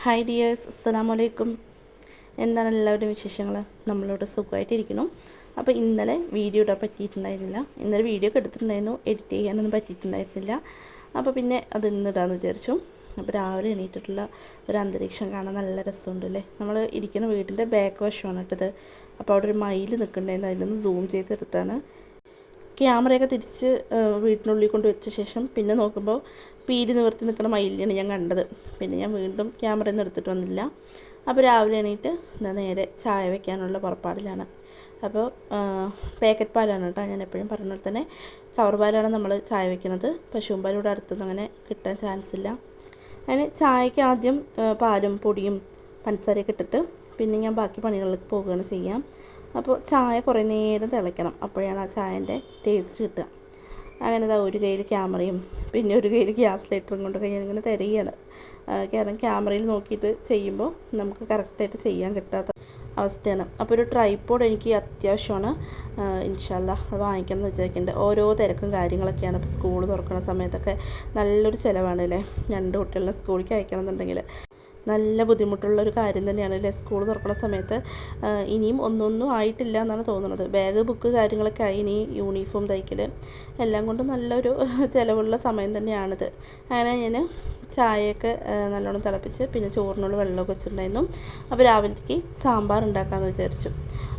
Hi dears, അസ്സലാമു അലൈക്കും. എന്താണ് എല്ലാവരുടെയും വിശേഷങ്ങൾ? നമ്മളിവിടെ സുഖമായിട്ടിരിക്കുന്നു. അപ്പോൾ ഇന്നലെ വീഡിയോ ഇടാൻ പറ്റിയിട്ടുണ്ടായിരുന്നില്ല. ഇന്നലെ വീഡിയോ ഒക്കെ എടുത്തിട്ടുണ്ടായിരുന്നു, എഡിറ്റ് ചെയ്യാനൊന്നും പറ്റിയിട്ടുണ്ടായിരുന്നില്ല. അപ്പോൾ പിന്നെ അത് ഇന്നിടാമെന്ന് വിചാരിച്ചു. അപ്പോൾ രാവിലെ എണീറ്റിട്ടുള്ള ഒരു അന്തരീക്ഷം കാണാൻ നല്ല രസമുണ്ടല്ലേ. നമ്മൾ ഇരിക്കുന്ന വീടിൻ്റെ ബാക്ക് വശമാണ് ഇട്ടത്. അപ്പോൾ അവിടെ ഒരു മയിൽ നിൽക്കുന്നുണ്ടായിരുന്നു, അതിലൊന്ന് സൂം ചെയ്തെടുത്താണ്. ക്യാമറയൊക്കെ തിരിച്ച് വീട്ടിനുള്ളിൽ കൊണ്ട് വെച്ച ശേഷം പിന്നെ നോക്കുമ്പോൾ പീലി നിവർത്തി നിൽക്കുന്ന മയിലിനെയാണ് ഞാൻ കണ്ടത്. പിന്നെ ഞാൻ വീണ്ടും ക്യാമറയൊന്നും എടുത്തിട്ട് വന്നില്ല. അപ്പോൾ രാവിലെ എണീറ്റ് നേരെ ചായ വയ്ക്കാനുള്ള പുറപ്പാടിലാണ്. അപ്പോൾ പാക്കറ്റ് പാലാണ് കേട്ടോ. ഞാൻ എപ്പോഴും പറഞ്ഞ പോലെ തന്നെ കവർ പാലാണ് നമ്മൾ ചായ വയ്ക്കുന്നത്. പശുവും പാലും ഇവിടെ അടുത്തൊന്നും അങ്ങനെ കിട്ടാൻ ചാൻസ് ഇല്ല. അതിന് ചായക്ക് ആദ്യം പാലും പൊടിയും പഞ്ചസാരയൊക്കെ ഇട്ടിട്ട് പിന്നെ ഞാൻ ബാക്കി പണികളിലേക്ക് പോവുകയാണ് ചെയ്യാം. അപ്പോൾ ചായ കുറേ നേരം തിളയ്ക്കണം, അപ്പോഴാണ് ആ ചായൻ്റെ ടേസ്റ്റ് കിട്ടുക. അങ്ങനെ ഒരു കയ്യിൽ ക്യാമറയും പിന്നെ ഒരു കയ്യിൽ ഗ്യാസ് ലൈറ്ററും കൊണ്ടൊക്കെ ഞാനിങ്ങനെ തിരയുകയാണ്. കാരണം ക്യാമറയിൽ നോക്കിയിട്ട് ചെയ്യുമ്പോൾ നമുക്ക് കറക്റ്റായിട്ട് ചെയ്യാൻ കിട്ടാത്ത അവസ്ഥയാണ്. അപ്പോൾ ഒരു ട്രൈപോഡ് എനിക്ക് അത്യാവശ്യമാണ്. ഇൻഷാ അല്ലാഹ് അത് വാങ്ങിക്കണം എന്ന് വിചാരിക്കുന്നുണ്ട്. ഓരോ തിരക്കും കാര്യങ്ങളൊക്കെയാണ്. ഇപ്പോൾ സ്കൂൾ തുറക്കുന്ന സമയത്തൊക്കെ നല്ലൊരു ചിലവാണ് അല്ലേ. 2 കുട്ടികളെ സ്കൂളിലേക്ക് അയക്കണം എന്നുണ്ടെങ്കിൽ നല്ല ബുദ്ധിമുട്ടുള്ളൊരു കാര്യം തന്നെയാണ് അല്ലേ. സ്കൂൾ തുറക്കുന്ന സമയത്ത് ഇനിയും ഒന്നൊന്നും ആയിട്ടില്ല എന്നാണ് തോന്നുന്നത്. ബാഗ് ബുക്ക് കാര്യങ്ങളൊക്കെ ആയി, ഇനി യൂണിഫോം തയ്ക്കൽ എല്ലാം കൊണ്ടും നല്ലൊരു ചിലവുള്ള സമയം തന്നെയാണിത്. അങ്ങനെ ഞാൻ ചായയൊക്കെ നല്ലോണം തിളപ്പിച്ച് പിന്നെ ചോറിനുള്ള വെള്ളമൊക്കെ വെച്ചിട്ടുണ്ടായിരുന്നു. അപ്പോൾ രാവിലത്തേക്ക് സാമ്പാർ ഉണ്ടാക്കാമെന്ന് വിചാരിച്ചു.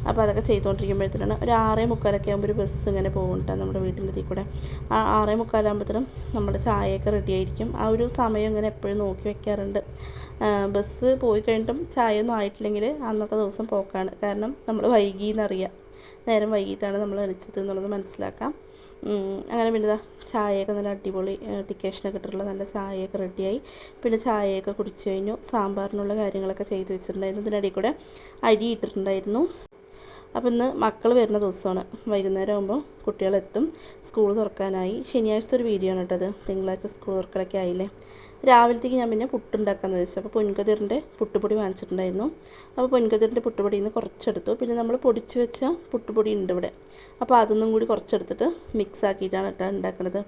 അപ്പോൾ അതൊക്കെ ചെയ്തുകൊണ്ടിരിക്കുമ്പോഴത്തേനാണ് ഒരു 6:45 ആകുമ്പോൾ ഒരു ബസ് ഇങ്ങനെ പോകുന്നുണ്ട് നമ്മുടെ വീട്ടിൻ്റെ ഇതിൽ കൂടെ. ആ 6:45 നമ്മുടെ ചായയൊക്കെ റെഡി ആയിരിക്കും. ആ ഒരു സമയം ഇങ്ങനെ എപ്പോഴും നോക്കി വയ്ക്കാറുണ്ട്. ബസ് പോയി കഴിഞ്ഞിട്ടും ചായയൊന്നും ആയിട്ടില്ലെങ്കിൽ അന്നത്തെ ദിവസം പോക്കാണ്. കാരണം നമ്മൾ വൈകിയെന്നറിയാം, നേരം വൈകിട്ടാണ് നമ്മൾ എണിച്ചത് എന്നുള്ളത് മനസ്സിലാക്കാം. അങ്ങനെ പിന്നെ ചായയൊക്കെ നല്ല അടിപൊളി ഡിക്കേഷനൊക്കെ ഇട്ടിട്ടുള്ള നല്ല ചായയൊക്കെ റെഡിയായി. പിന്നെ ചായയൊക്കെ കുടിച്ചു കഴിഞ്ഞു. സാമ്പാറിനുള്ള കാര്യങ്ങളൊക്കെ ചെയ്ത് വെച്ചിട്ടുണ്ടായിരുന്നു. ഇതിനിടയിൽ കൂടെ അരി ഇട്ടിട്ടുണ്ടായിരുന്നു. അപ്പോൾ ഇന്ന് മക്കൾ വരുന്ന ദിവസമാണ്. വൈകുന്നേരം ആകുമ്പോൾ കുട്ടികളെത്തും. സ്കൂൾ തുറക്കാനായി. ശനിയാഴ്ച ഒരു വീഡിയോ ആണ് ഇട്ടത്. തിങ്കളാഴ്ച സ്കൂൾ തുറക്കലൊക്കെ ആയില്ലേ. രാവിലത്തേക്ക് ഞാൻ പിന്നെ പുട്ടുണ്ടാക്കാമെന്ന് വെച്ചു. അപ്പോൾ പൊൻകതിറിൻ്റെ പുട്ടുപൊടി വാങ്ങിച്ചിട്ടുണ്ടായിരുന്നു. അപ്പോൾ പൊൻകതിറിൻ്റെ പുട്ടുപൊടിയിൽ നിന്ന് കുറച്ചെടുത്തു. പിന്നെ നമ്മൾ പൊടിച്ച് വെച്ച പുട്ടുപൊടി ഉണ്ട് ഇവിടെ. അപ്പോൾ അതൊന്നും കൂടി കുറച്ചെടുത്തിട്ട് മിക്സ് ആക്കിയിട്ടാണ് ഉണ്ടാക്കുന്നത്.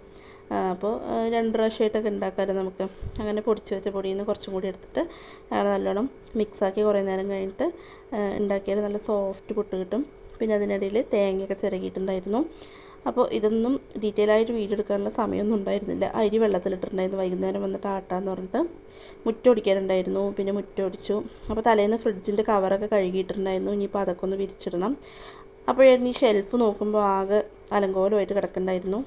അപ്പോൾ 2 പ്രാവശ്യമായിട്ടൊക്കെ ഉണ്ടാക്കാമല്ലോ നമുക്ക്. അങ്ങനെ പൊടിച്ച് വെച്ച പൊടിയിൽ നിന്ന് കുറച്ചും കൂടി എടുത്തിട്ട് നല്ലോണം മിക്സാക്കി കുറേ നേരം കഴിഞ്ഞിട്ട് ഉണ്ടാക്കിയാൽ നല്ല സോഫ്റ്റ് പുട്ട് കിട്ടും. പിന്നെ അതിനിടയിൽ തേങ്ങയൊക്കെ ചിരകിയിട്ടുണ്ടായിരുന്നു. അപ്പോൾ ഇതൊന്നും ഡീറ്റെയിൽ ആയിട്ട് വീഡിയോ എടുക്കാനുള്ള സമയമൊന്നും ഉണ്ടായിരുന്നില്ല. അരി വെള്ളത്തിലിട്ടിട്ടുണ്ടായിരുന്നു. വൈകുന്നേരം വന്നിട്ട് ആട്ടാന്ന് പറഞ്ഞിട്ട് മുറ്റമൊടിക്കാനുണ്ടായിരുന്നു. പിന്നെ മുറ്റമൊടിച്ചു. അപ്പോൾ തലേന്ന് ഫ്രിഡ്ജിൻ്റെ കവറൊക്കെ കഴുകിയിട്ടുണ്ടായിരുന്നു. ഇനിയിപ്പോൾ അതൊക്കെ ഒന്ന് വിരിച്ചിടണം. അപ്പോഴാണ് ഈ ഷെൽഫ് നോക്കുമ്പോൾ ആകെ അലങ്കോലമായിട്ട് കിടക്കുന്നുണ്ടായിരുന്നു.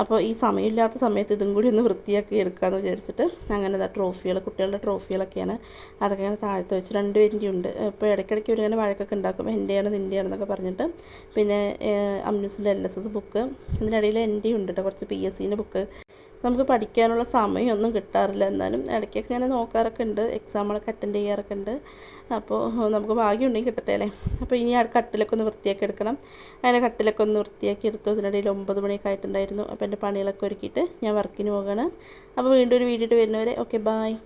അപ്പോൾ ഈ സമയമില്ലാത്ത സമയത്ത് ഇതും കൂടി ഒന്ന് വൃത്തിയാക്കി എടുക്കാമെന്ന് വിചാരിച്ചിട്ട് അങ്ങനെ ട്രോഫികൾ, കുട്ടികളുടെ ട്രോഫികളൊക്കെയാണ്. അതൊക്കെ ഇങ്ങനെ താഴത്ത് വെച്ച് 2 പേരിൻ്റെ ഉണ്ട്. ഇപ്പോൾ ഇടയ്ക്കിടയ്ക്ക് ഇവരിങ്ങനെ വഴക്കൊക്കെ ഉണ്ടാക്കും, എൻ്റെയാണ് നിൻ്റെയാണെന്നൊക്കെ പറഞ്ഞിട്ട്. പിന്നെ അമ്നൂസിൻ്റെ LSS ബുക്ക്, ഇതിനിടയിൽ എൻ്റെയും ഉണ്ട് കേട്ടോ കുറച്ച് PSCൻ്റെ ബുക്ക്. നമുക്ക് പഠിക്കാനുള്ള സമയമൊന്നും കിട്ടാറില്ല. എന്നാലും ഇടയ്ക്കൊക്കെ ഇങ്ങനെ നോക്കാറൊക്കെ ഉണ്ട്. എക്സാമുകളൊക്കെ അറ്റൻഡ് ചെയ്യാറൊക്കെ ഉണ്ട്. അപ്പോൾ നമുക്ക് ഭാഗ്യം ഉണ്ടെങ്കിൽ കിട്ടട്ടെ അല്ലേ. അപ്പോൾ ഇനി ആ കട്ടിലൊക്കെ ഒന്ന് വൃത്തിയാക്കി എടുക്കണം. അങ്ങനെ കട്ടിലൊക്കെ ഒന്ന് വൃത്തിയാക്കി എടുത്തു. ഇതിനിടയിൽ 9 മണിയൊക്കെ ആയിട്ടുണ്ടായിരുന്നു. അപ്പോൾ എൻ്റെ പണികളൊക്കെ ഒരുക്കിയിട്ട് ഞാൻ വർക്കിന് പോവുകയാണ്. അപ്പോൾ വീണ്ടും ഒരു വീഡിയോ ഇട്ട് വരുന്നവരെ ഓക്കെ, ബായ്.